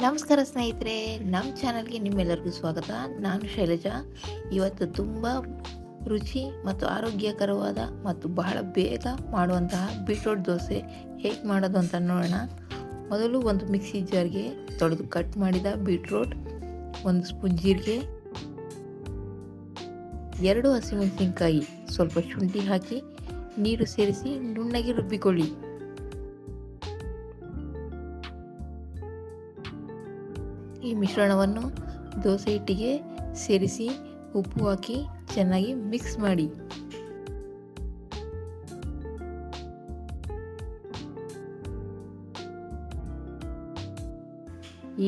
ನಮಸ್ಕಾರ ಸ್ನೇಹಿತರೆ, ನಮ್ಮ ಚಾನಲ್ಗೆ ನಿಮ್ಮೆಲ್ಲರಿಗೂ ಸ್ವಾಗತ. ನಾನು ಶೈಲಜಾ. ಇವತ್ತು ತುಂಬ ರುಚಿ ಮತ್ತು ಆರೋಗ್ಯಕರವಾದ ಮತ್ತು ಬಹಳ ಬೇಗ ಮಾಡುವಂತಹ ಬೀಟ್ರೋಟ್ ದೋಸೆ ಹೇಗೆ ಮಾಡೋದು ಅಂತ ನೋಡೋಣ. ಮೊದಲು ಒಂದು ಮಿಕ್ಸಿ ಜಾರ್ಗೆ ತೊಳೆದು ಕಟ್ ಮಾಡಿದ ಬೀಟ್ರೋಟ್, 1 ಸ್ಪೂನ್ ಜೀರಿಗೆ, 2 ಹಸಿಮೆಣಸಿನಕಾಯಿ, ಸ್ವಲ್ಪ ಶುಂಠಿ ಹಾಕಿ ನೀರು ಸೇರಿಸಿ ನುಣ್ಣಗೆ ರುಬ್ಬಿಕೊಳ್ಳಿ. ಈ ಮಿಶ್ರಣವನ್ನು ದೋಸೆ ಹಿಟ್ಟಿಗೆ ಸೇರಿಸಿ ಉಪ್ಪು ಹಾಕಿ ಚೆನ್ನಾಗಿ ಮಿಕ್ಸ್ ಮಾಡಿ.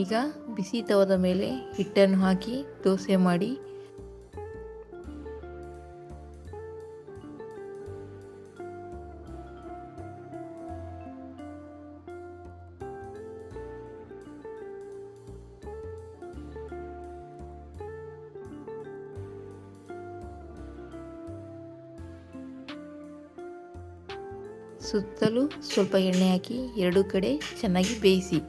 ಈಗ ಬಿಸಿ ತವದ ಮೇಲೆ ಹಿಟ್ಟನ್ನು ಹಾಕಿ ದೋಸೆ ಮಾಡಿ ಸುತ್ತಲೂ ಸ್ವಲ್ಪ ಎಣ್ಣೆ ಹಾಕಿ 2 ಕಡೆ ಚೆನ್ನಾಗಿ ಬೇಯಿಸಿ.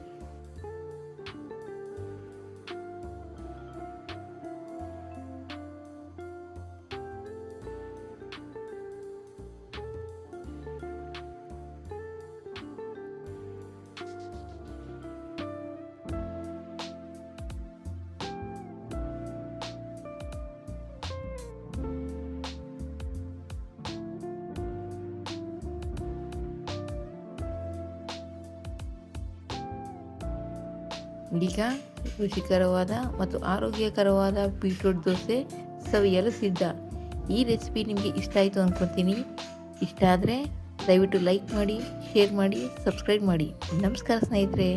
ಈಗ ರುಚಿಕರವಾದ ಮತ್ತು ಆರೋಗ್ಯಕರವಾದ ಬೀಟ್ರೋಟ್ ದೋಸೆ ಸವಿಯಲು ಸಿದ್ಧ. ಈ ರೆಸಿಪಿ ನಿಮಗೆ ಇಷ್ಟ ಆಯಿತು ಅಂದ್ಕೊತೀನಿ. ಇಷ್ಟ ಆದರೆ ದಯವಿಟ್ಟು ಲೈಕ್ ಮಾಡಿ, ಶೇರ್ ಮಾಡಿ, ಸಬ್ಸ್ಕ್ರೈಬ್ ಮಾಡಿ. ನಮಸ್ಕಾರ ಸ್ನೇಹಿತರೆ.